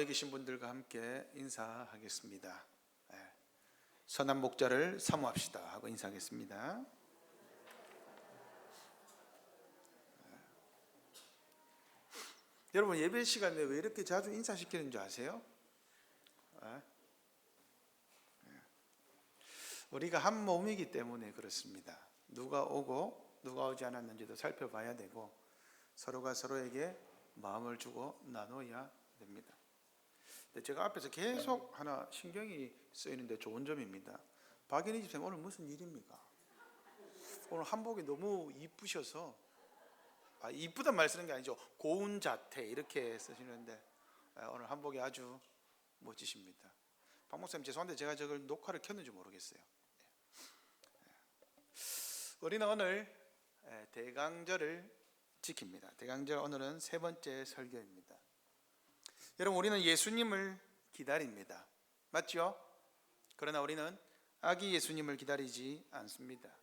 여기 계신 분들과 함께 인사하겠습니다. 선한 목자를 사모합시다 하고 인사하겠습니다. 여러분, 예배 시간에 왜 이렇게 자주 인사시키는 줄 아세요? 우리가 한 몸이기 때문에 그렇습니다. 누가 오고 누가 오지 않았는지도 살펴봐야 되고 서로가 서로에게 마음을 주고 나눠야 됩니다. 근데 제가 앞에서 계속 하나 신경이 쓰이는데 좋은 점입니다. 박인희 집사님 오늘 무슨 일입니까? 오늘 한복이 너무 이쁘셔서, 이쁘단 말 쓰는 게 아니죠. 고운 자태 이렇게 쓰시는데 오늘 한복이 아주 멋지십니다. 박 목사님 죄송한데 제가 저걸 녹화를 켰는지 모르겠어요. 우리는 오늘 대강절을 지킵니다. 대강절 오늘은 세 번째 설교입니다. 여러분, 우리는 예수님을 기다립니다. 맞죠? 그러나 우리는 아기 예수님을 기다리지 않습니다.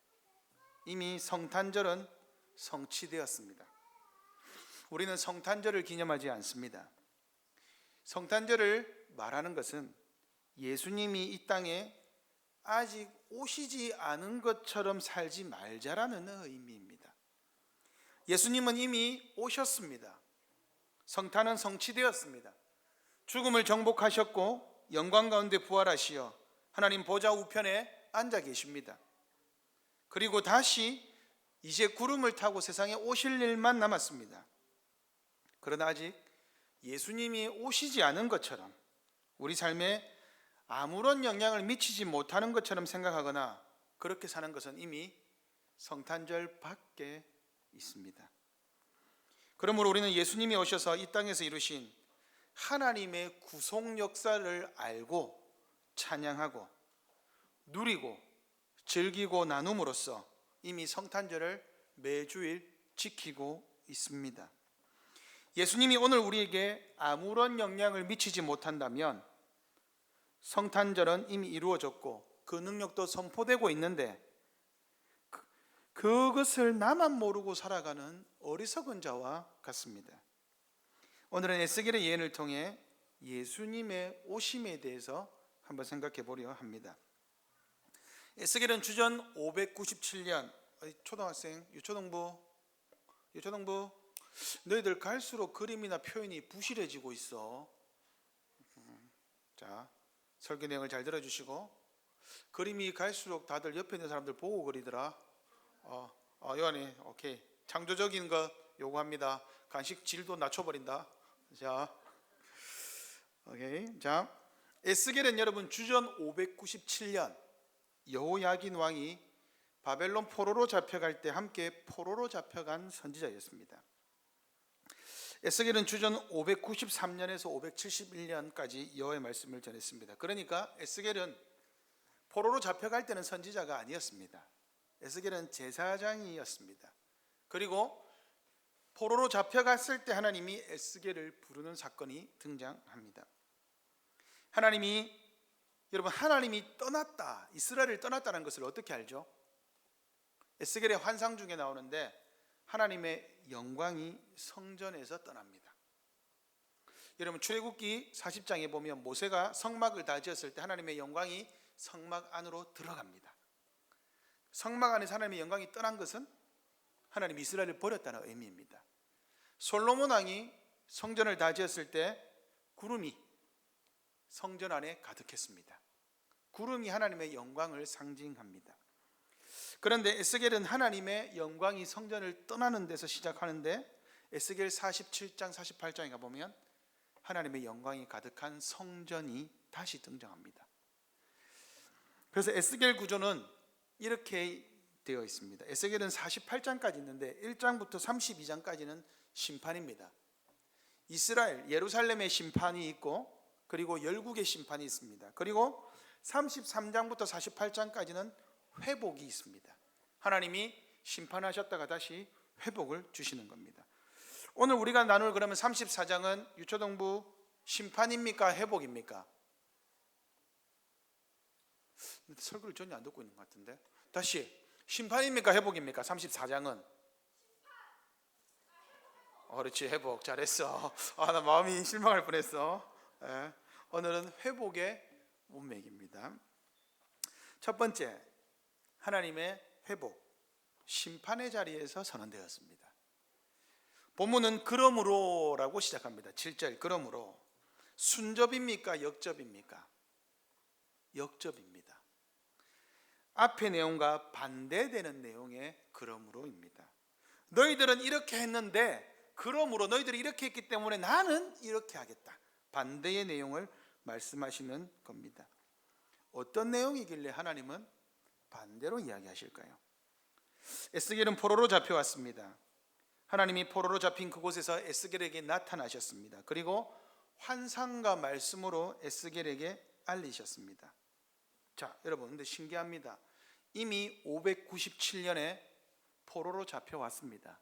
이미 성탄절은 성취되었습니다. 우리는 성탄절을 기념하지 않습니다. 성탄절을 말하는 것은 예수님이 이 땅에 아직 오시지 않은 것처럼 살지 말자라는 의미입니다. 예수님은 이미 오셨습니다. 성탄은 성취되었습니다. 죽음을 정복하셨고 영광 가운데 부활하시어 하나님 보좌 우편에 앉아 계십니다. 그리고 다시 이제 구름을 타고 세상에 오실 일만 남았습니다. 그러나 아직 예수님이 오시지 않은 것처럼 우리 삶에 아무런 영향을 미치지 못하는 것처럼 생각하거나 그렇게 사는 것은 이미 성탄절 밖에 있습니다. 그러므로 우리는 예수님이 오셔서 이 땅에서 이루신 하나님의 구속 역사를 알고 찬양하고 누리고 즐기고 나눔으로써 이미 성탄절을 매주일 지키고 있습니다. 예수님이 오늘 우리에게 아무런 영향을 미치지 못한다면 성탄절은 이미 이루어졌고 그 능력도 선포되고 있는데 그것을 나만 모르고 살아가는 어리석은 자와 같습니다. 오늘은 에스겔의 예언을 통해 예수님의 오심에 대해서 한번 생각해 보려 합니다. 에스겔은 주전 597년, 초등학생, 유초등부 너희들 갈수록 그림이나 표현이 부실해지고 있어. 자, 설교 내용을 잘 들어주시고, 그림이 갈수록 다들 옆에 있는 사람들 보고 그리더라. 요한이 오케이, 창조적인 거 요구합니다. 간식 질도 낮춰버린다. 자, 오케이. 자, 에스겔은 여러분 주전 597년 여호야긴 왕이 바벨론 포로로 잡혀갈 때 함께 포로로 잡혀간 선지자였습니다. 에스겔은 주전 593년에서 571년까지 여호와의 말씀을 전했습니다. 그러니까 에스겔은 포로로 잡혀갈 때는 선지자가 아니었습니다. 에스겔은 제사장이었습니다. 그리고 포로로 잡혀갔을 때 하나님이 에스겔을 부르는 사건이 등장합니다. 하나님이 떠났다, 이스라엘을 떠났다는 것을 어떻게 알죠? 에스겔의 환상 중에 나오는데 하나님의 영광이 성전에서 떠납니다. 여러분, 출애굽기 40장에 보면 모세가 성막을 다 지었을 때 하나님의 영광이 성막 안으로 들어갑니다. 성막 안에서 하나님의 영광이 떠난 것은 하나님이 이스라엘을 버렸다는 의미입니다. 솔로몬 왕이 성전을 다 지었을 때 구름이 성전 안에 가득했습니다. 구름이 하나님의 영광을 상징합니다. 그런데 에스겔은 하나님의 영광이 성전을 떠나는 데서 시작하는데 에스겔 47장 48장에 가보면 하나님의 영광이 가득한 성전이 다시 등장합니다. 그래서 에스겔 구조는 이렇게 되어 있습니다. 에스겔은 48장까지 있는데 1장부터 32장까지는 심판입니다. 이스라엘, 예루살렘의 심판이 있고 그리고 열국의 심판이 있습니다. 그리고 33장부터 48장까지는 회복이 있습니다. 하나님이 심판하셨다가 다시 회복을 주시는 겁니다. 오늘 우리가 나눌 그러면 34장은 유초등부 심판입니까? 회복입니까? 설교를 전혀 안 듣고 있는 것 같은데. 다시, 심판입니까? 회복입니까? 34장은 그렇지, 회복. 잘했어. 나 마음이 실망할 뻔했어. 오늘은 회복의 문맥입니다. 첫 번째, 하나님의 회복, 심판의 자리에서 선언되었습니다. 본문은 그러므로라고 시작합니다. 7절, 그러므로. 순접입니까? 역접입니까? 역접입니다. 앞의 내용과 반대되는 내용의 그러므로입니다. 너희들은 이렇게 했는데, 그러므로 너희들이 이렇게 했기 때문에 나는 이렇게 하겠다. 반대의 내용을 말씀하시는 겁니다. 어떤 내용이길래 하나님은 반대로 이야기하실까요? 에스겔은 포로로 잡혀왔습니다. 하나님이 포로로 잡힌 그곳에서 에스겔에게 나타나셨습니다. 그리고 환상과 말씀으로 에스겔에게 알리셨습니다. 자, 여러분, 근데 신기합니다. 이미 597년에 포로로 잡혀왔습니다.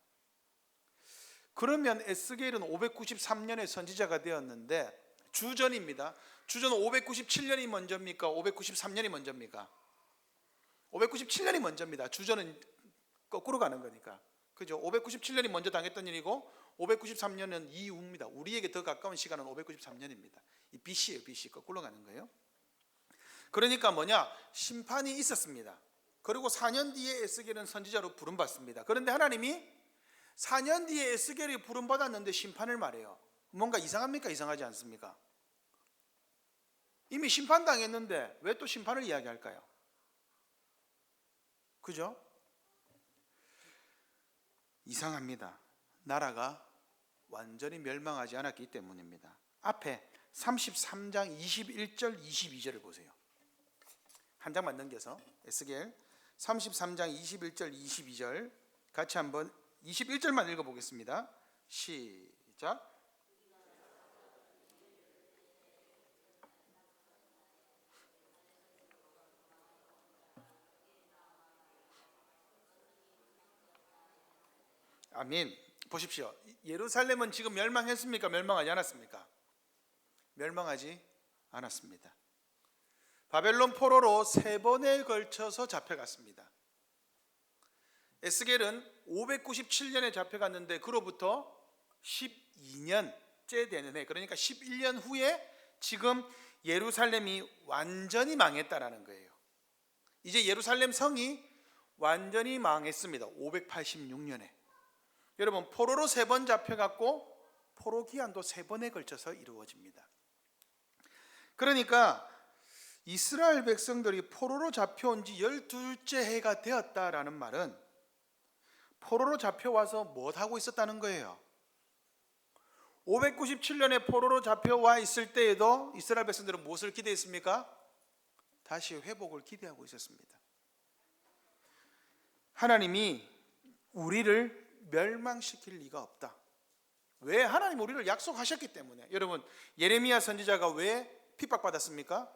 그러면 에스겔은 593년에 선지자가 되었는데 주전입니다. 주전은 597년이 먼저입니까? 593년이 먼저입니까? 597년이 먼저입니다. 주전은 거꾸로 가는 거니까. 그죠? 597년이 먼저 당했던 일이고 593년은 이후입니다. 우리에게 더 가까운 시간은 593년입니다. 이 BC예요. BC 거꾸로 가는 거예요. 그러니까 뭐냐? 심판이 있었습니다. 그리고 4년 뒤에 에스겔은 선지자로 부름받습니다. 그런데 하나님이 4년 뒤에 에스겔이 부름받았는데 심판을 말해요. 뭔가 이상합니까? 이상하지 않습니까? 이미 심판당했는데 왜 또 심판을 이야기할까요? 그죠? 이상합니다. 나라가 완전히 멸망하지 않았기 때문입니다. 앞에 33장 21절 22절을 보세요. 한 장만 넘겨서 에스겔 33장 21절 22절 같이 한번 21절만 읽어보겠습니다. 시작. 아멘. 보십시오. 예루살렘은 지금 멸망했습니까? 멸망하지 않았습니까? 멸망하지 않았습니다. 바벨론 포로로 3번에 걸쳐서 잡혀갔습니다. 에스겔은 597년에 잡혀갔는데 그로부터 12년째 되는 해, 그러니까 11년 후에 지금 예루살렘이 완전히 망했다라는 거예요. 이제 예루살렘 성이 완전히 망했습니다. 586년에. 여러분, 포로로 3번 잡혀갔고 포로 기한도 3번에 걸쳐서 이루어집니다. 그러니까 이스라엘 백성들이 포로로 잡혀온 지 12째 해가 되었다라는 말은 포로로 잡혀와서 뭣하고 있었다는 거예요? 597년에 포로로 잡혀와 있을 때에도 이스라엘 백성들은 무엇을 기대했습니까? 다시 회복을 기대하고 있었습니다. 하나님이 우리를 멸망시킬 리가 없다. 왜? 하나님 우리를 약속하셨기 때문에. 여러분, 예레미야 선지자가 왜 핍박받았습니까?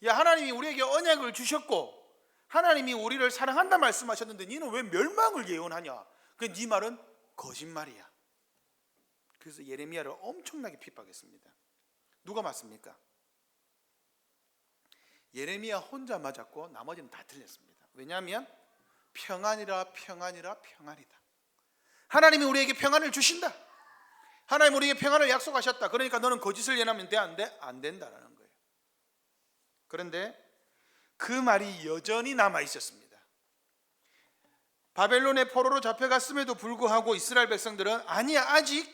야, 하나님이 우리에게 언약을 주셨고 하나님이 우리를 사랑한다 말씀하셨는데 너는 왜 멸망을 예언하냐? 그 네 말은 거짓말이야. 그래서 예레미야를 엄청나게 핍박했습니다. 누가 맞습니까? 예레미야 혼자 맞았고 나머지는 다 틀렸습니다. 왜냐하면 평안이라 평안이라 평안이다. 하나님이 우리에게 평안을 주신다. 하나님 우리에게 평안을 약속하셨다. 그러니까 너는 거짓을 예언하면 돼? 안 돼? 안 된다라는 거예요. 그런데 그 말이 여전히 남아 있었습니다. 바벨론의 포로로 잡혀갔음에도 불구하고 이스라엘 백성들은 아니야, 아직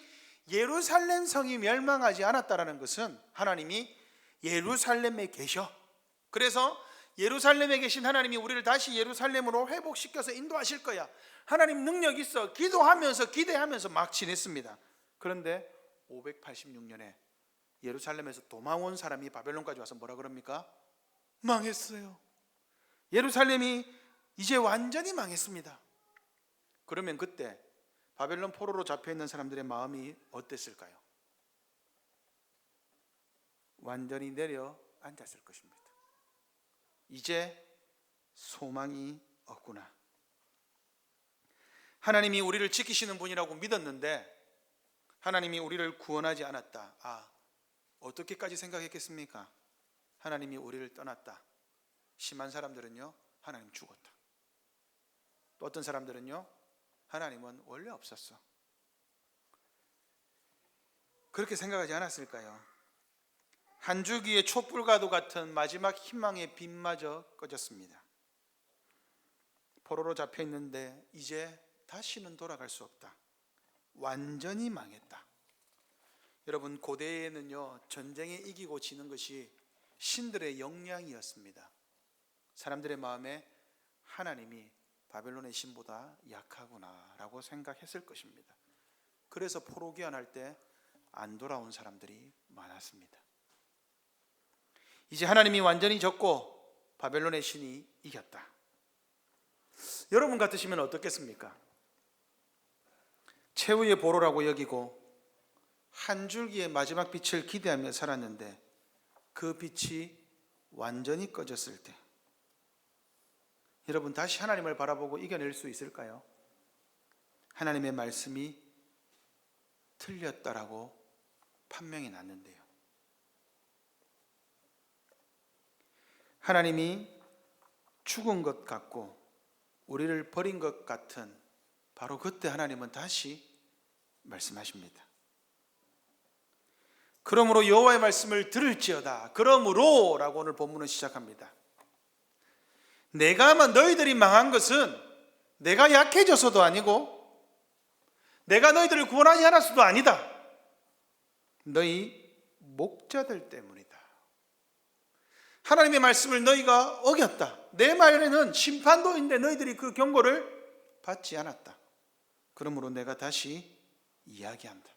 예루살렘 성이 멸망하지 않았다라는 것은 하나님이 예루살렘에 계셔. 그래서 예루살렘에 계신 하나님이 우리를 다시 예루살렘으로 회복시켜서 인도하실 거야. 하나님 능력 있어. 기도하면서 기대하면서 막 지냈습니다. 그런데 586년에 예루살렘에서 도망온 사람이 바벨론까지 와서 뭐라 그럽니까? 망했어요. 예루살렘이 이제 완전히 망했습니다. 그러면 그때 바벨론 포로로 잡혀있는 사람들의 마음이 어땠을까요? 완전히 내려앉았을 것입니다. 이제 소망이 없구나. 하나님이 우리를 지키시는 분이라고 믿었는데 하나님이 우리를 구원하지 않았다. 어떻게까지 생각했겠습니까? 하나님이 우리를 떠났다. 심한 사람들은요, 하나님 죽었다. 또 어떤 사람들은요, 하나님은 원래 없었어. 그렇게 생각하지 않았을까요? 한 줄기의 촛불과도 같은 마지막 희망의 빛마저 꺼졌습니다. 포로로 잡혀 있는데 이제 다시는 돌아갈 수 없다. 완전히 망했다. 여러분, 고대에는요, 전쟁에 이기고 지는 것이 신들의 역량이었습니다. 사람들의 마음에 하나님이 바벨론의 신보다 약하구나라고 생각했을 것입니다. 그래서 포로 귀환할 때 안 돌아온 사람들이 많았습니다. 이제 하나님이 완전히 졌고 바벨론의 신이 이겼다. 여러분 같으시면 어떻겠습니까? 최후의 보루라고 여기고 한 줄기의 마지막 빛을 기대하며 살았는데 그 빛이 완전히 꺼졌을 때 여러분 다시 하나님을 바라보고 이겨낼 수 있을까요? 하나님의 말씀이 틀렸다라고 판명이 났는데요. 하나님이 죽은 것 같고 우리를 버린 것 같은 바로 그때 하나님은 다시 말씀하십니다. 그러므로 여호와의 말씀을 들을지어다. 그러므로 라고 오늘 본문은 시작합니다. 너희들이 망한 것은 내가 약해져서도 아니고 내가 너희들을 구원하지 않았어도 아니다. 너희 목자들 때문이다. 하나님의 말씀을 너희가 어겼다. 내 말에는 심판도 있는데 너희들이 그 경고를 받지 않았다. 그러므로 내가 다시 이야기한다.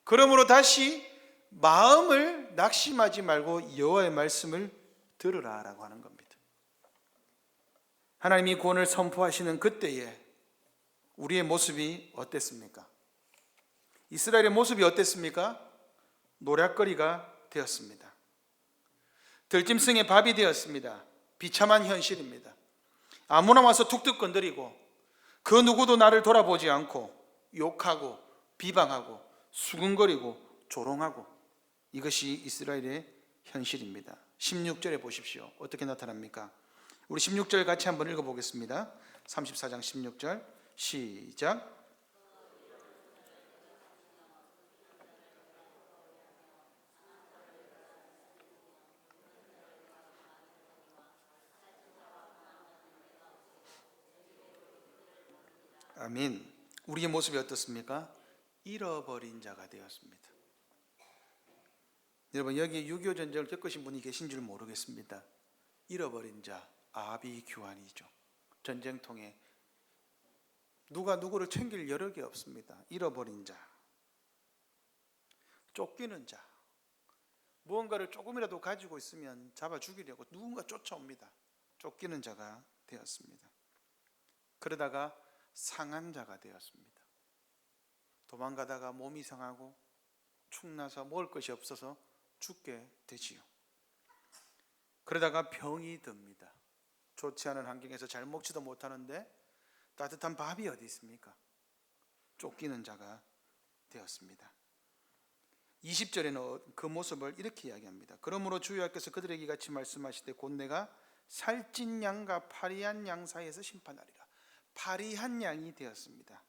그러므로 다시 마음을 낙심하지 말고 여호와의 말씀을 들으라 라고 하는 겁니다. 하나님이 구원을 선포하시는 그때에 우리의 모습이 어땠습니까? 이스라엘의 모습이 어땠습니까? 노략거리가 되었습니다. 들짐승의 밥이 되었습니다. 비참한 현실입니다. 아무나 와서 툭툭 건드리고 그 누구도 나를 돌아보지 않고 욕하고 비방하고 수군거리고 조롱하고 이것이 이스라엘의 현실입니다. 16절에 보십시오. 어떻게 나타납니까? 우리 16절 같이 한번 읽어보겠습니다. 34장 16절 시작. 아멘. 우리의 모습이 어떻습니까? 잃어버린 자가 되었습니다. 여러분, 여기 6.25 전쟁을 겪으신 분이 계신 줄 모르겠습니다. 잃어버린 자, 아비규환이죠. 전쟁통에 누가 누구를 챙길 여력이 없습니다. 잃어버린 자, 쫓기는 자, 무언가를 조금이라도 가지고 있으면 잡아 죽이려고 누군가 쫓아옵니다. 쫓기는 자가 되었습니다. 그러다가 상한 자가 되었습니다. 도망가다가 몸이 상하고 축나서 먹을 것이 없어서 죽게 되지요. 그러다가 병이 듭니다. 좋지 않은 환경에서 잘 먹지도 못하는데 따뜻한 밥이 어디 있습니까? 쫓기는 자가 되었습니다. 20절에는 그 모습을 이렇게 이야기합니다. 그러므로 주 여호와께서 그들에게 같이 말씀하시되 곧 내가 살찐 양과 파리한 양 사이에서 심판하리라. 파리한 양이 되었습니다.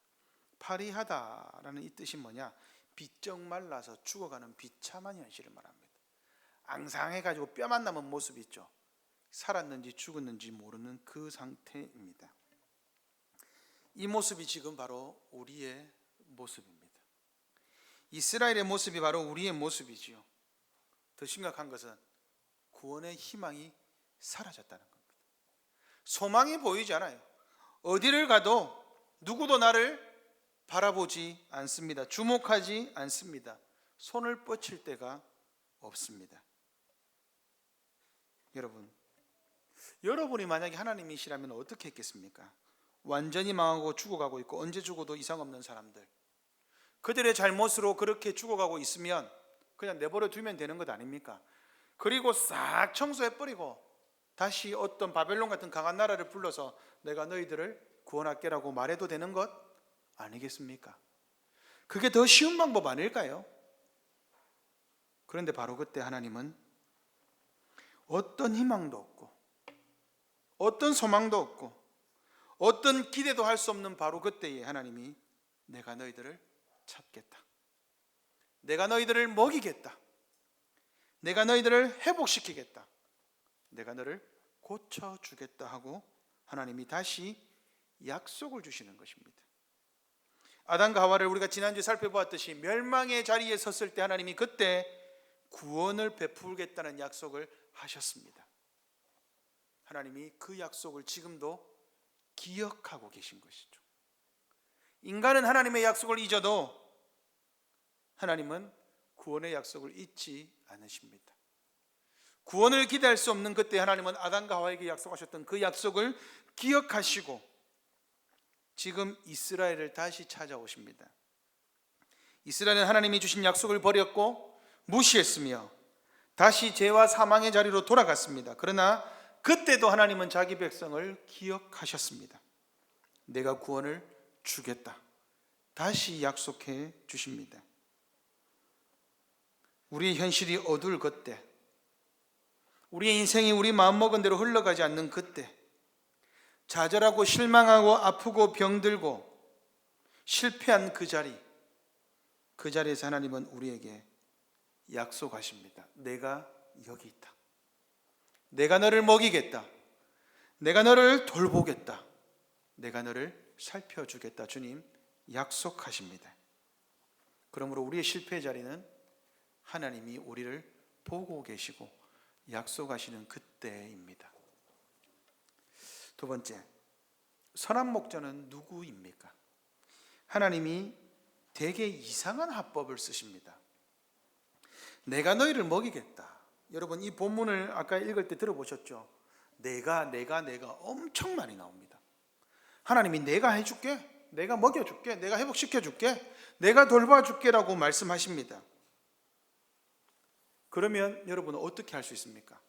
파리하다라는 이 뜻이 뭐냐? 비쩍 말라서 죽어가는 비참한 현실을 말합니다. 앙상해가지고 뼈만 남은 모습이 있죠. 살았는지 죽었는지 모르는 그 상태입니다. 이 모습이 지금 바로 우리의 모습입니다. 이스라엘의 모습이 바로 우리의 모습이지요. 더 심각한 것은 구원의 희망이 사라졌다는 겁니다. 소망이 보이지 않아요. 어디를 가도 누구도 나를 바라보지 않습니다. 주목하지 않습니다. 손을 뻗칠 데가 없습니다. 여러분이 만약에 하나님이시라면 어떻게 했겠습니까? 완전히 망하고 죽어가고 있고 언제 죽어도 이상 없는 사람들, 그들의 잘못으로 그렇게 죽어가고 있으면 그냥 내버려 두면 되는 것 아닙니까? 그리고 싹 청소해버리고 다시 어떤 바벨론 같은 강한 나라를 불러서 내가 너희들을 구원할게라고 말해도 되는 것 아니겠습니까? 그게 더 쉬운 방법 아닐까요? 그런데 바로 그때 하나님은 어떤 희망도 없고 어떤 소망도 없고 어떤 기대도 할 수 없는 바로 그때에 하나님이 내가 너희들을 찾겠다, 내가 너희들을 먹이겠다, 내가 너희들을 회복시키겠다. 내가 너를 고쳐주겠다 하고 하나님이 다시 약속을 주시는 것입니다. 아담과 하와를 우리가 지난주에 살펴보았듯이 멸망의 자리에 섰을 때 하나님이 그때 구원을 베풀겠다는 약속을 하셨습니다. 하나님이 그 약속을 지금도 기억하고 계신 것이죠. 인간은 하나님의 약속을 잊어도 하나님은 구원의 약속을 잊지 않으십니다. 구원을 기대할 수 없는 그때 하나님은 아담과 하와에게 약속하셨던 그 약속을 기억하시고 지금 이스라엘을 다시 찾아오십니다. 이스라엘은 하나님이 주신 약속을 버렸고 무시했으며 다시 죄와 사망의 자리로 돌아갔습니다. 그러나 그때도 하나님은 자기 백성을 기억하셨습니다. 내가 구원을 주겠다. 다시 약속해 주십니다. 우리의 현실이 어두울 그때, 우리의 인생이 우리 마음먹은 대로 흘러가지 않는 그때, 좌절하고 실망하고 아프고 병들고 실패한 그 자리에서 하나님은 우리에게 약속하십니다. 내가 여기 있다. 내가 너를 먹이겠다. 내가 너를 돌보겠다. 내가 너를 살펴주겠다. 주님 약속하십니다. 그러므로 우리의 실패의 자리는 하나님이 우리를 보고 계시고 약속하시는 그때입니다. 두 번째, 선한 목자는 누구입니까? 하나님이 되게 이상한 화법을 쓰십니다. 내가 너희를 먹이겠다. 여러분 이 본문을 아까 읽을 때 들어보셨죠? 내가 엄청 많이 나옵니다. 하나님이 내가 해줄게, 내가 먹여줄게, 내가 회복시켜줄게, 내가 돌봐줄게 라고 말씀하십니다. 그러면 여러분은 어떻게 할 수 있습니까?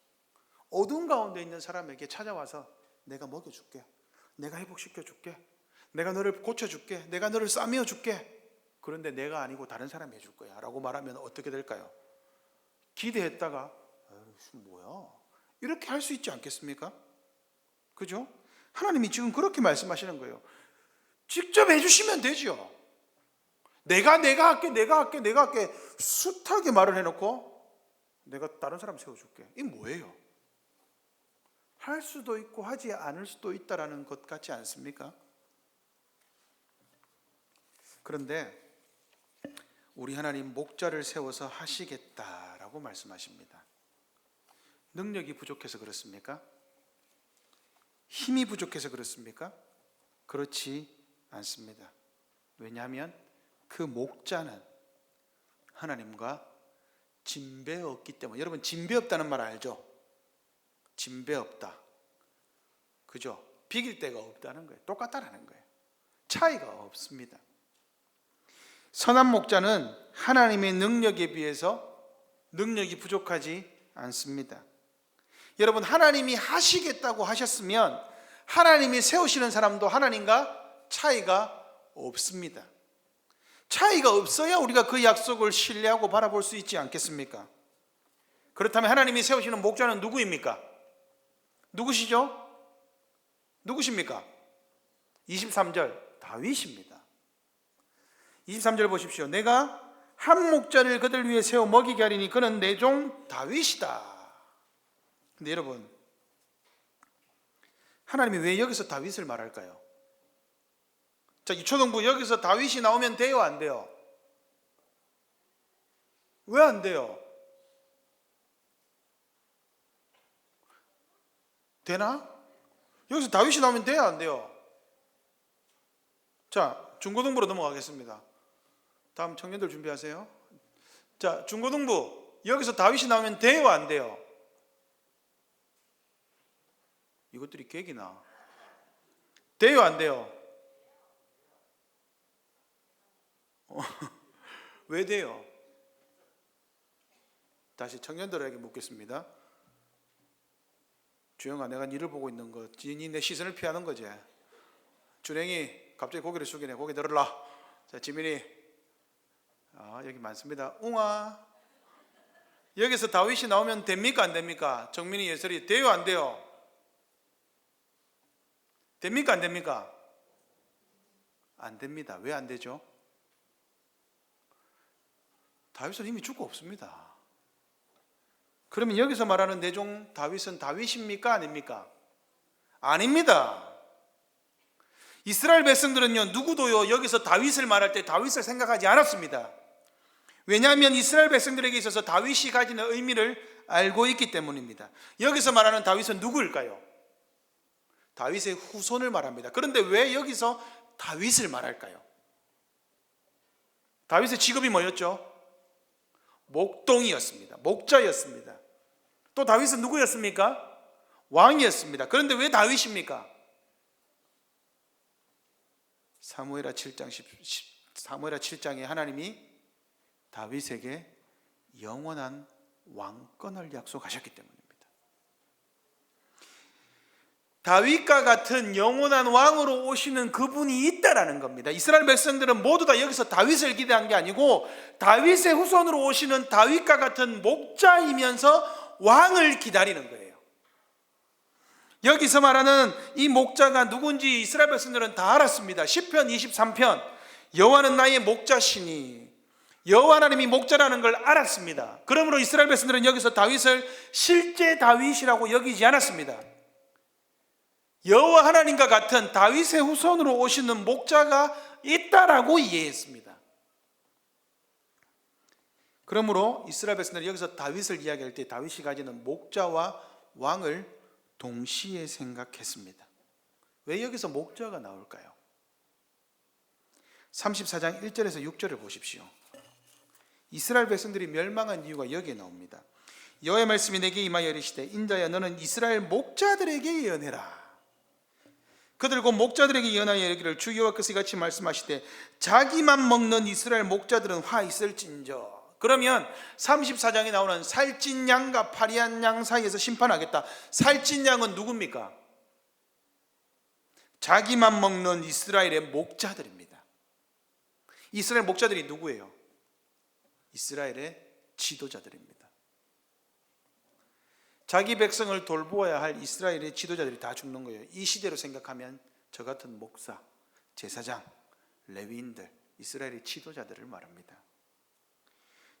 어두운 가운데 있는 사람에게 찾아와서 내가 먹여줄게, 내가 회복시켜줄게, 내가 너를 고쳐줄게, 내가 너를 싸매어줄게, 그런데 내가 아니고 다른 사람이 해줄 거야 라고 말하면 어떻게 될까요? 기대했다가 뭐야? 이렇게 할 수 있지 않겠습니까? 그죠? 하나님이 지금 그렇게 말씀하시는 거예요. 직접 해주시면 되죠. 내가 할게 숱하게 말을 해놓고 내가 다른 사람 세워줄게. 이게 뭐예요? 할 수도 있고 하지 않을 수도 있다라는 것 같지 않습니까? 그런데 우리 하나님 목자를 세워서 하시겠다라고 말씀하십니다. 능력이 부족해서 그렇습니까? 힘이 부족해서 그렇습니까? 그렇지 않습니다. 왜냐하면 그 목자는 하나님과 진배 없기 때문에. 여러분 진배 없다는 말 알죠? 진배 없다. 그죠? 비길 데가 없다는 거예요. 똑같다라는 거예요. 차이가 없습니다. 선한 목자는 하나님의 능력에 비해서 능력이 부족하지 않습니다. 여러분 하나님이 하시겠다고 하셨으면 하나님이 세우시는 사람도 하나님과 차이가 없습니다. 차이가 없어야 우리가 그 약속을 신뢰하고 바라볼 수 있지 않겠습니까? 그렇다면 하나님이 세우시는 목자는 누구입니까? 누구시죠? 누구십니까? 23절 다윗입니다. 23절 보십시오. 내가 한 목자를 그들 위해 세워 먹이게 하리니 그는 내 종 다윗이다. 근데 여러분 하나님이 왜 여기서 다윗을 말할까요? 자, 이 초등부 여기서 다윗이 나오면 돼요, 안 돼요? 왜 안 돼요? 되나? 여기서 다윗이 나오면 돼요, 안 돼요? 자, 중고등부로 넘어가겠습니다. 다음 청년들 준비하세요. 자, 중고등부 여기서 다윗이 나오면 돼요, 안 돼요? 이것들이 계기나 돼요, 안 돼요? 왜 돼요? 다시 청년들에게 묻겠습니다. 주영아, 내가 니를 보고 있는 거, 니 내 시선을 피하는 거지? 준행이 갑자기 고개를 숙이네. 고개 들어라. 자, 지민이, 여기 많습니다. 웅아, 여기서 다윗이 나오면 됩니까, 안 됩니까? 정민이, 예설이 돼요, 안 돼요? 됩니까, 안 됩니까? 안 됩니다. 왜 안 되죠? 다윗은 이미 죽고 없습니다. 그러면 여기서 말하는 내종 다윗은 다윗입니까? 아닙니까? 아닙니다. 이스라엘 백성들은요, 누구도요 여기서 다윗을 말할 때 다윗을 생각하지 않았습니다. 왜냐하면 이스라엘 백성들에게 있어서 다윗이 가지는 의미를 알고 있기 때문입니다. 여기서 말하는 다윗은 누구일까요? 다윗의 후손을 말합니다. 그런데 왜 여기서 다윗을 말할까요? 다윗의 직업이 뭐였죠? 목동이었습니다. 목자였습니다. 또 다윗은 누구였습니까? 왕이었습니다. 그런데 왜 다윗입니까? 사무엘하 7장에 하나님이 다윗에게 영원한 왕권을 약속하셨기 때문입니다. 다윗과 같은 영원한 왕으로 오시는 그분이 있다라는 겁니다. 이스라엘 백성들은 모두 다 여기서 다윗을 기대한 게 아니고 다윗의 후손으로 오시는 다윗과 같은 목자이면서 왕을 기다리는 거예요. 여기서 말하는 이 목자가 누군지 이스라엘 백성들은 다 알았습니다. 시편 23편 여호와는 나의 목자시니, 여호와 하나님이 목자라는 걸 알았습니다. 그러므로 이스라엘 백성들은 여기서 다윗을 실제 다윗이라고 여기지 않았습니다. 여호와 하나님과 같은 다윗의 후손으로 오시는 목자가 있다라고 이해했습니다. 그러므로 이스라엘 백성들은 여기서 다윗을 이야기할 때 다윗이 가지는 목자와 왕을 동시에 생각했습니다. 왜 여기서 목자가 나올까요? 34장 1절에서 6절을 보십시오. 이스라엘 백성들이 멸망한 이유가 여기에 나옵니다. 여호와의 말씀이 내게 임하여 이르시되 인자야 너는 이스라엘 목자들에게 예언해라. 그들 곧 목자들에게 예언하여 이르기를 주 여호와께서 이같이 말씀하시되 자기만 먹는 이스라엘 목자들은 화 있을진저. 그러면 34장에 나오는 살찐 양과 파리한 양 사이에서 심판하겠다. 살찐 양은 누굽니까? 자기만 먹는 이스라엘의 목자들입니다. 이스라엘 목자들이 누구예요? 이스라엘의 지도자들입니다. 자기 백성을 돌보아야 할 이스라엘의 지도자들이 다 죽는 거예요. 이 시대로 생각하면 저 같은 목사, 제사장, 레위인들, 이스라엘의 지도자들을 말합니다.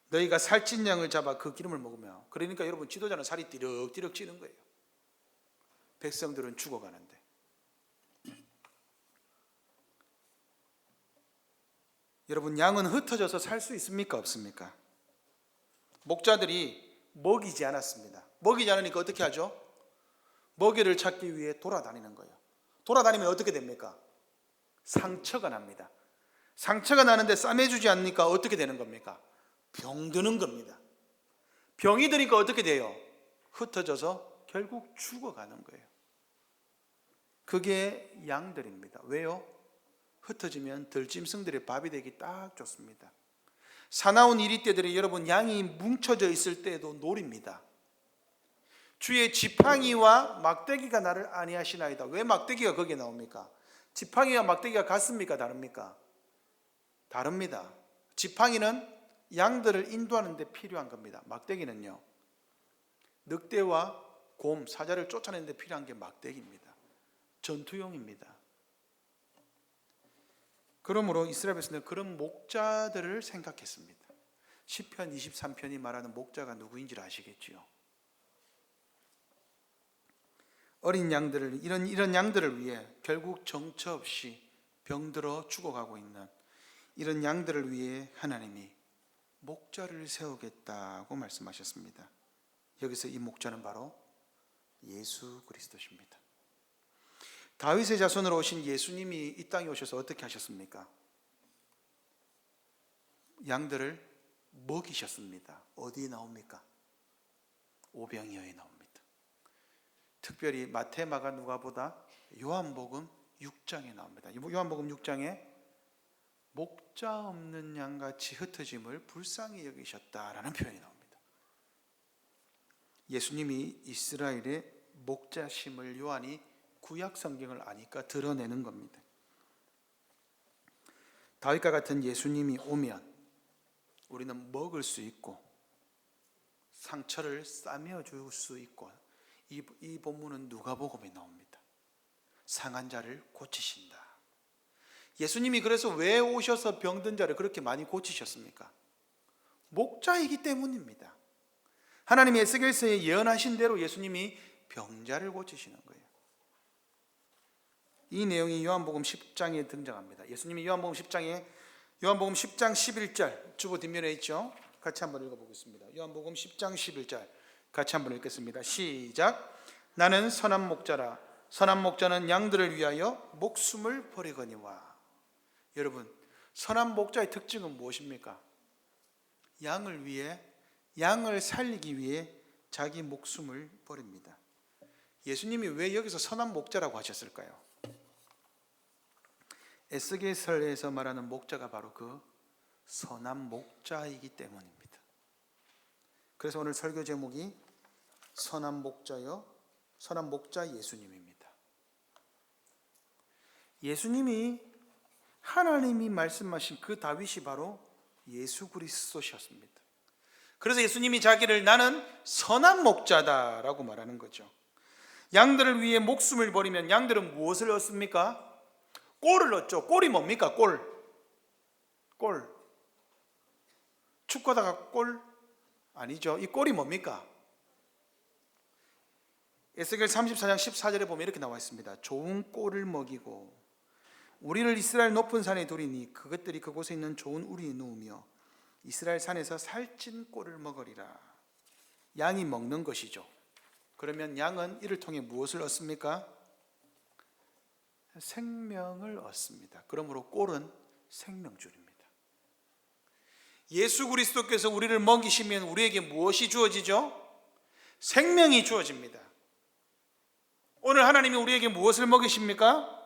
너희가 살찐 양을 잡아 그 기름을 먹으며, 그러니까 여러분 지도자는 살이 띠럭띠럭 찌는 거예요. 백성들은 죽어가는데. 여러분 양은 흩어져서 살 수 있습니까? 없습니까? 목자들이 먹이지 않았습니다. 먹이지 않으니까 어떻게 하죠? 먹이를 찾기 위해 돌아다니는 거예요. 돌아다니면 어떻게 됩니까? 상처가 납니다. 상처가 나는데 싸매주지 않으니까 어떻게 되는 겁니까? 병드는 겁니다. 병이 드니까 어떻게 돼요? 흩어져서 결국 죽어가는 거예요. 그게 양들입니다. 왜요? 흩어지면 들짐승들의 밥이 되기 딱 좋습니다. 사나운 이리떼들이 여러분 양이 뭉쳐져 있을 때에도 노립니다. 주의 지팡이와 막대기가 나를 안위하시나이다. 왜 막대기가 거기에 나옵니까? 지팡이와 막대기가 같습니까? 다릅니까? 다릅니다. 지팡이는 양들을 인도하는 데 필요한 겁니다. 막대기는요, 늑대와 곰, 사자를 쫓아내는 데 필요한 게 막대기입니다. 전투용입니다. 그러므로 이스라엘 백성들은 그런 목자들을 생각했습니다. 시편 23편이 말하는 목자가 누구인지를 아시겠지요? 어린 양들을, 이런 양들을 위해 결국 정처 없이 병들어 죽어가고 있는 이런 양들을 위해 하나님이 목자를 세우겠다고 말씀하셨습니다. 여기서 이 목자는 바로 예수 그리스도십니다. 다윗의 자손으로 오신 예수님이 이 땅에 오셔서 어떻게 하셨습니까? 양들을 먹이셨습니다. 어디에 나옵니까? 오병이어에 나옵니다. 특별히 마태, 마가, 누가보다 요한복음 6장에 나옵니다. 요한복음 6장에 목자 없는 양같이 흩어짐을 불쌍히 여기셨다라는 표현이 나옵니다. 예수님이 이스라엘의 목자심을 요한이 구약 성경을 아니까 드러내는 겁니다. 다윗과 같은 예수님이 오면 우리는 먹을 수 있고 상처를 싸매어 줄 수 있고, 이 본문은 누가복음에 나옵니다. 상한 자를 고치신다. 예수님이 그래서 왜 오셔서 병든 자를 그렇게 많이 고치셨습니까? 목자이기 때문입니다. 하나님이 에스겔서에 예언하신 대로 예수님이 병자를 고치시는 거예요. 이 내용이 요한복음 10장에 등장합니다. 예수님이 요한복음 10장 11절 주보 뒷면에 있죠. 같이 한번 읽어보겠습니다. 요한복음 10장 11절 같이 한번 읽겠습니다. 시작. 나는 선한 목자라. 선한 목자는 양들을 위하여 목숨을 버리거니와. 여러분, 선한 목자의 특징은 무엇입니까? 양을 위해, 양을 살리기 위해 자기 목숨을 버립니다. 예수님이 왜 여기서 선한 목자라고 하셨을까요? 에스겔서에서 말하는 목자가 바로 그 선한 목자이기 때문입니다. 그래서 오늘 설교 제목이 선한 목자요, 선한 목자 예수님입니다. 예수님이, 하나님이 말씀하신 그 다윗이 바로 예수 그리스도셨습니다. 그래서 예수님이 자기를 나는 선한 목자다라고 말하는 거죠. 양들을 위해 목숨을 버리면 양들은 무엇을 얻습니까? 꼴을 얻죠. 꼴이 뭡니까? 꼴. 축구하다가 골? 아니죠. 이 꼴이 뭡니까? 에스겔 34장 14절에 보면 이렇게 나와 있습니다. 좋은 꼴을 먹이고 우리를 이스라엘 높은 산에 두리니 그것들이 그곳에 있는 좋은 우리에 누우며 이스라엘 산에서 살찐 꼴을 먹으리라. 양이 먹는 것이죠. 그러면 양은 이를 통해 무엇을 얻습니까? 생명을 얻습니다. 그러므로 꼴은 생명줄입니다. 예수 그리스도께서 우리를 먹이시면 우리에게 무엇이 주어지죠? 생명이 주어집니다. 오늘 하나님이 우리에게 무엇을 먹이십니까?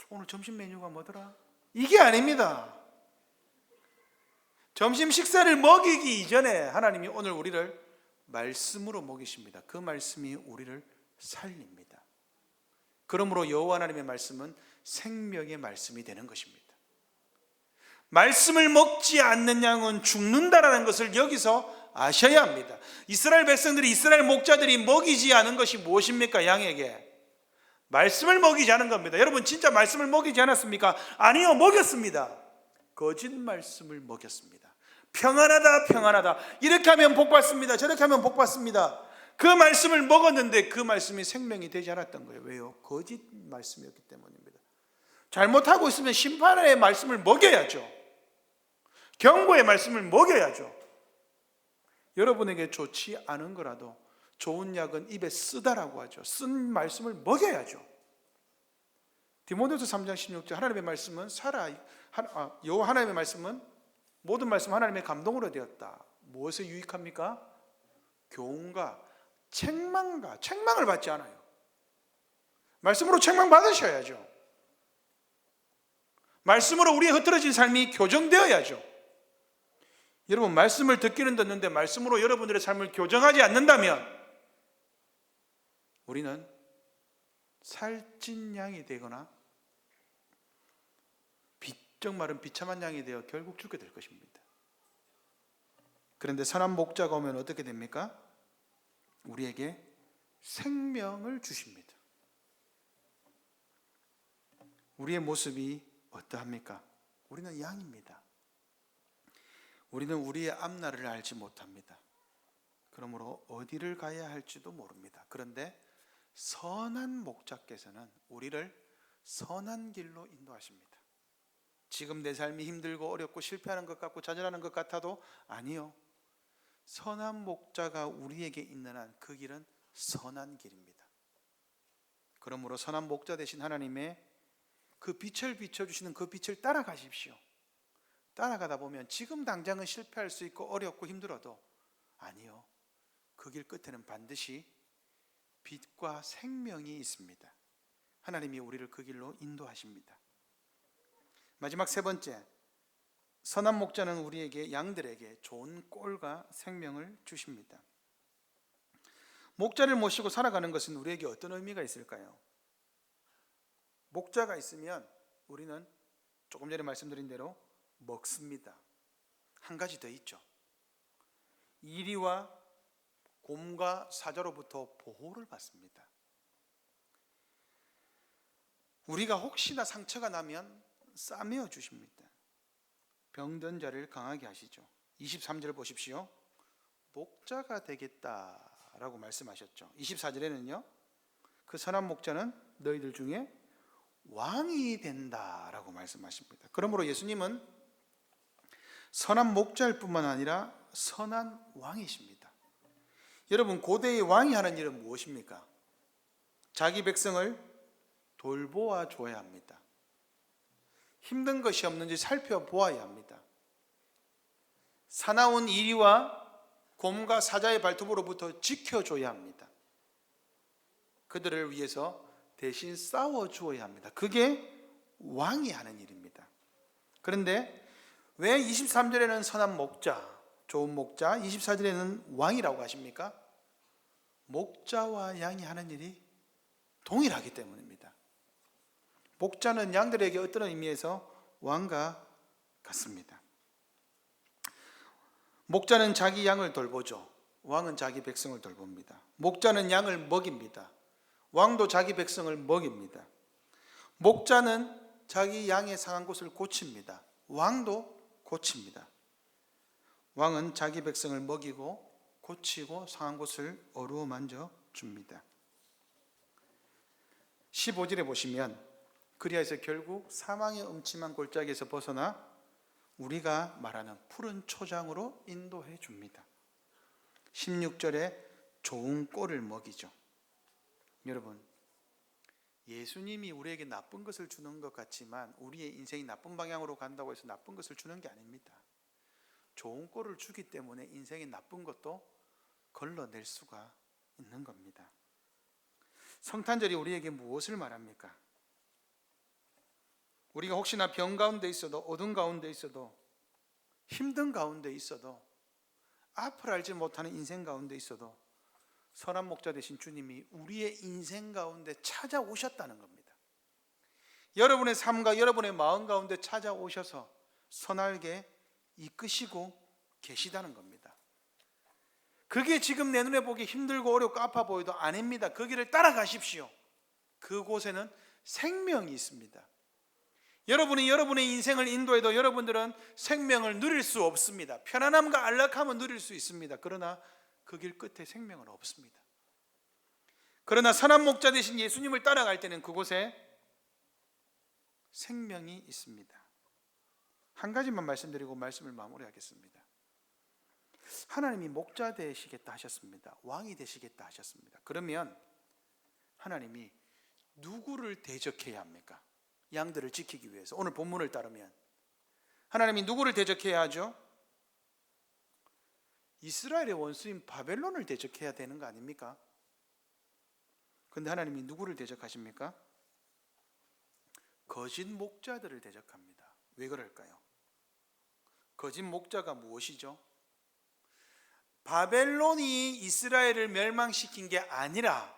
오늘 점심 메뉴가 뭐더라? 이게 아닙니다. 점심 식사를 먹이기 이전에 하나님이 오늘 우리를 말씀으로 먹이십니다. 그 말씀이 우리를 살립니다. 그러므로 여호와 하나님의 말씀은 생명의 말씀이 되는 것입니다. 말씀을 먹지 않는 양은 죽는다라는 것을 여기서 아셔야 합니다. 이스라엘 백성들이, 이스라엘 목자들이 먹이지 않은 것이 무엇입니까? 양에게 말씀을 먹이지 않은 겁니다. 여러분, 진짜 말씀을 먹이지 않았습니까? 아니요, 먹였습니다. 거짓 말씀을 먹였습니다. 평안하다, 평안하다, 이렇게 하면 복 받습니다, 저렇게 하면 복 받습니다. 그 말씀을 먹었는데 그 말씀이 생명이 되지 않았던 거예요. 왜요? 거짓 말씀이었기 때문입니다. 잘못하고 있으면 심판의 말씀을 먹여야죠. 경고의 말씀을 먹여야죠. 여러분에게 좋지 않은 거라도 좋은 약은 입에 쓰다라고 하죠. 쓴 말씀을 먹여야죠. 디모데후서 3장 16절 하나님의 말씀은 여호와 하나님의 말씀은 모든 말씀 하나님의 감동으로 되었다. 무엇에 유익합니까? 교훈과 책망을 받지 않아요. 말씀으로 책망 받으셔야죠. 말씀으로 우리의 흐트러진 삶이 교정되어야죠. 여러분, 말씀을 듣기는 듣는데 말씀으로 여러분들의 삶을 교정하지 않는다면 우리는 살찐 양이 되거나 비쩍 마른 비참한 양이 되어 결국 죽게 될 것입니다. 그런데 선한 목자가 오면 어떻게 됩니까? 우리에게 생명을 주십니다. 우리의 모습이 어떠합니까? 우리는 양입니다. 우리는 우리의 앞날을 알지 못합니다. 그러므로 어디를 가야 할지도 모릅니다. 그런데 선한 목자께서는 우리를 선한 길로 인도하십니다. 지금 내 삶이 힘들고 어렵고 실패하는 것 같고 좌절하는 것 같아도 아니요. 선한 목자가 우리에게 있는 한 그 길은 선한 길입니다. 그러므로 선한 목자 되신 하나님의 그 빛을 비춰주시는 그 빛을 따라가십시오. 따라가다 보면 지금 당장은 실패할 수 있고 어렵고 힘들어도 아니요. 그 길 끝에는 반드시 빛과 생명이 있습니다. 하나님이 우리를 그 길로 인도하십니다. 마지막 세 번째, 선한 목자는 우리에게, 양들에게 좋은 꼴과 생명을 주십니다. 목자를 모시고 살아가는 것은 우리에게 어떤 의미가 있을까요? 목자가 있으면 우리는 조금 전에 말씀드린 대로 먹습니다. 한 가지 더 있죠. 이리와 곰과 사자로부터 보호를 받습니다. 우리가 혹시나 상처가 나면 싸매어 주십니다. 병든 자를 강하게 하시죠. 23절 보십시오. 목자가 되겠다라고 말씀하셨죠. 24절에는요. 그 선한 목자는 너희들 중에 왕이 된다라고 말씀하십니다. 그러므로 예수님은 선한 목자일 뿐만 아니라 선한 왕이십니다. 여러분, 고대의 왕이 하는 일은 무엇입니까? 자기 백성을 돌보아 줘야 합니다. 힘든 것이 없는지 살펴보아야 합니다. 사나운 이리와 곰과 사자의 발톱으로부터 지켜줘야 합니다. 그들을 위해서 대신 싸워주어야 합니다. 그게 왕이 하는 일입니다. 그런데 왜 23절에는 선한 목자, 좋은 목자, 24절에는 왕이라고 하십니까? 목자와 양이 하는 일이 동일하기 때문입니다. 목자는 양들에게 어떤 의미에서 왕과 같습니다. 목자는 자기 양을 돌보죠. 왕은 자기 백성을 돌봅니다. 목자는 양을 먹입니다. 왕도 자기 백성을 먹입니다. 목자는 자기 양의 상한 곳을 고칩니다. 왕도 고칩니다. 왕은 자기 백성을 먹이고 고치고 상한 곳을 어루만져 줍니다. 15절에 보시면 그리하여서 결국 사망의 음침한 골짜기에서 벗어나 우리가 말하는 푸른 초장으로 인도해 줍니다. 16절에 좋은 꼴을 먹이죠. 여러분, 예수님이 우리에게 나쁜 것을 주는 것 같지만 우리의 인생이 나쁜 방향으로 간다고 해서 나쁜 것을 주는 게 아닙니다. 좋은 꼴을 주기 때문에 인생의 나쁜 것도 걸러낼 수가 있는 겁니다. 성탄절이 우리에게 무엇을 말합니까? 우리가 혹시나 병 가운데 있어도, 어둠 가운데 있어도, 힘든 가운데 있어도, 앞을 알지 못하는 인생 가운데 있어도 선한 목자 되신 주님이 우리의 인생 가운데 찾아오셨다는 겁니다. 여러분의 삶과 여러분의 마음 가운데 찾아오셔서 선하게 이끄시고 계시다는 겁니다. 그게 지금 내 눈에 보기 힘들고 어렵고 아파 보여도 아닙니다. 그 길을 따라가십시오. 그곳에는 생명이 있습니다. 여러분이 여러분의 인생을 인도해도 여러분들은 생명을 누릴 수 없습니다. 편안함과 안락함은 누릴 수 있습니다. 그러나 그 길 끝에 생명은 없습니다. 그러나 선한 목자 되신 예수님을 따라갈 때는 그곳에 생명이 있습니다. 한 가지만 말씀드리고 말씀을 마무리하겠습니다. 하나님이 목자 되시겠다 하셨습니다. 왕이 되시겠다 하셨습니다. 그러면 하나님이 누구를 대적해야 합니까? 양들을 지키기 위해서. 오늘 본문을 따르면 하나님이 누구를 대적해야 하죠? 이스라엘의 원수인 바벨론을 대적해야 되는 거 아닙니까? 그런데 하나님이 누구를 대적하십니까? 거짓 목자들을 대적합니다. 왜 그럴까요? 거짓 목자가 무엇이죠? 바벨론이 이스라엘을 멸망시킨 게 아니라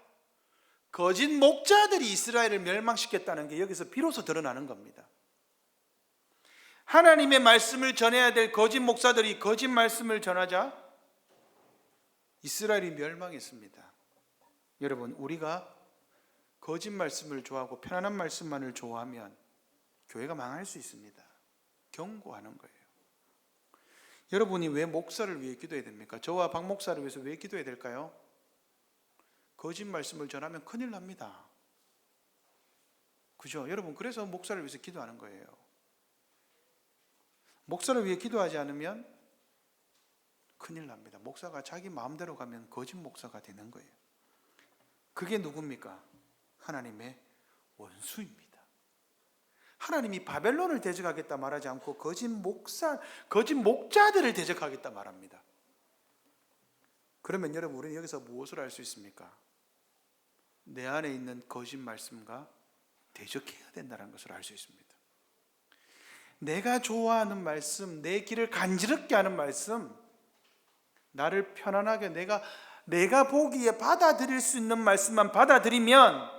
거짓 목자들이 이스라엘을 멸망시켰다는 게 여기서 비로소 드러나는 겁니다. 하나님의 말씀을 전해야 될 거짓 목사들이 거짓 말씀을 전하자 이스라엘이 멸망했습니다. 여러분, 우리가 거짓 말씀을 좋아하고 편안한 말씀만을 좋아하면 교회가 망할 수 있습니다. 경고하는 거예요. 여러분이 왜 목사를 위해 기도해야 됩니까? 저와 박 목사를 위해서 왜 기도해야 될까요? 거짓 말씀을 전하면 큰일 납니다. 그죠? 여러분, 그래서 목사를 위해서 기도하는 거예요. 목사를 위해 기도하지 않으면 큰일 납니다. 목사가 자기 마음대로 가면 거짓 목사가 되는 거예요. 그게 누굽니까? 하나님의 원수입니다. 하나님이 바벨론을 대적하겠다 말하지 않고 거짓 목자들을 대적하겠다 말합니다. 그러면 여러분, 우리는 여기서 무엇을 알 수 있습니까? 내 안에 있는 거짓 말씀과 대적해야 된다는 것을 알 수 있습니다. 내가 좋아하는 말씀, 내 길을 간지럽게 하는 말씀, 나를 편안하게 내가 보기에 받아들일 수 있는 말씀만 받아들이면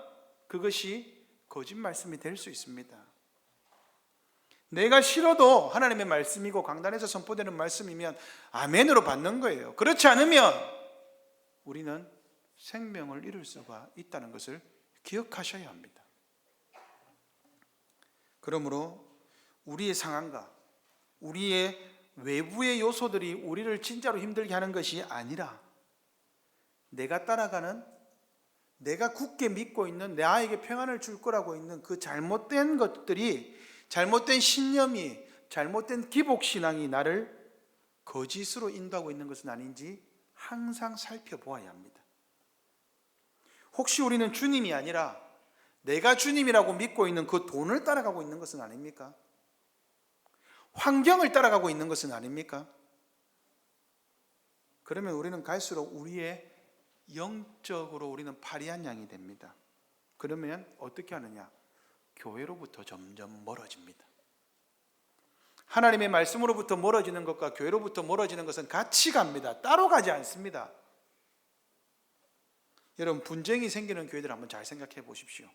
그것이 거짓 말씀이 될 수 있습니다. 내가 싫어도 하나님의 말씀이고 강단에서 선포되는 말씀이면 아멘으로 받는 거예요. 그렇지 않으면 우리는 생명을 잃을 수가 있다는 것을 기억하셔야 합니다. 그러므로 우리의 상황과 우리의 외부의 요소들이 우리를 진짜로 힘들게 하는 것이 아니라 내가 따라가는, 내가 굳게 믿고 있는, 나에게 평안을 줄 거라고 있는 그 잘못된 것들이, 잘못된 신념이, 잘못된 기복신앙이 나를 거짓으로 인도하고 있는 것은 아닌지 항상 살펴보아야 합니다. 혹시 우리는 주님이 아니라 내가 주님이라고 믿고 있는 그 돈을 따라가고 있는 것은 아닙니까? 환경을 따라가고 있는 것은 아닙니까? 그러면 우리는 갈수록 우리의 영적으로 우리는 파리한 양이 됩니다. 그러면 어떻게 하느냐? 교회로부터 점점 멀어집니다. 하나님의 말씀으로부터 멀어지는 것과 교회로부터 멀어지는 것은 같이 갑니다. 따로 가지 않습니다. 여러분, 분쟁이 생기는 교회들 한번 잘 생각해 보십시오.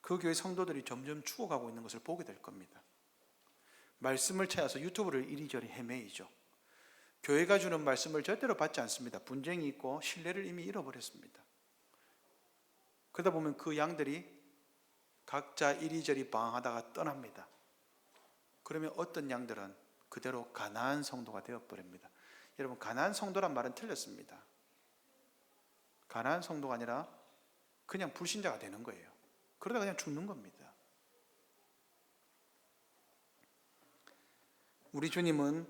그 교회 성도들이 점점 죽어가고 있는 것을 보게 될 겁니다. 말씀을 찾아서 유튜브를 이리저리 헤매이죠. 교회가 주는 말씀을 절대로 받지 않습니다. 분쟁이 있고 신뢰를 이미 잃어버렸습니다. 그러다 보면 그 양들이 각자 이리저리 방황하다가 떠납니다. 그러면 어떤 양들은 그대로 가나안 성도가 되어버립니다. 여러분, 가나안 성도란 말은 틀렸습니다. 가나안 성도가 아니라 그냥 불신자가 되는 거예요. 그러다 그냥 죽는 겁니다. 우리 주님은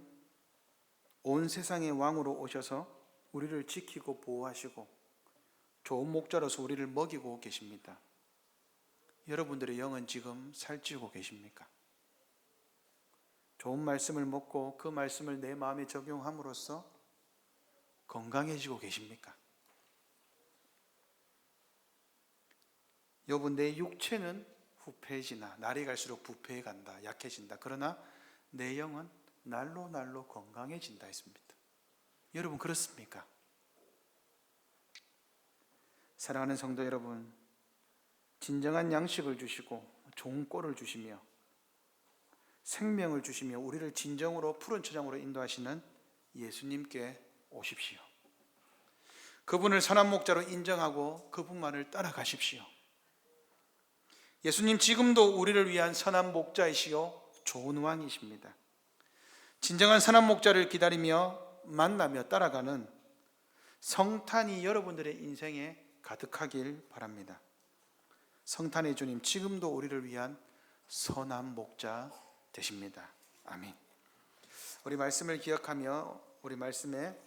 온 세상의 왕으로 오셔서 우리를 지키고 보호하시고 좋은 목자로서 우리를 먹이고 계십니다. 여러분들의 영은 지금 살찌고 계십니까? 좋은 말씀을 먹고 그 말씀을 내 마음에 적용함으로써 건강해지고 계십니까? 여러분, 내 육체는 후패해지나 날이 갈수록 부패해 간다, 약해진다. 그러나 내 영은 날로 날로 건강해진다 했습니다. 여러분, 그렇습니까? 사랑하는 성도 여러분, 진정한 양식을 주시고 좋은 꼴을 주시며 생명을 주시며 우리를 진정으로 푸른 초장으로 인도하시는 예수님께 오십시오. 그분을 선한 목자로 인정하고 그분만을 따라가십시오. 예수님 지금도 우리를 위한 선한 목자이시요 좋은 왕이십니다. 진정한 선한 목자를 기다리며 만나며 따라가는 성탄이 여러분들의 인생에 가득하길 바랍니다. 성탄의 주님 지금도 우리를 위한 선한 목자 되십니다. 아멘. 우리 말씀을 기억하며 우리 말씀에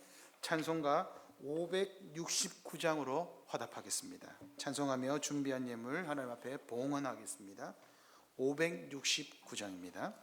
찬송가 569장으로 화답하겠습니다. 찬송하며 준비한 예물 하나님 앞에 봉헌하겠습니다. 569장입니다.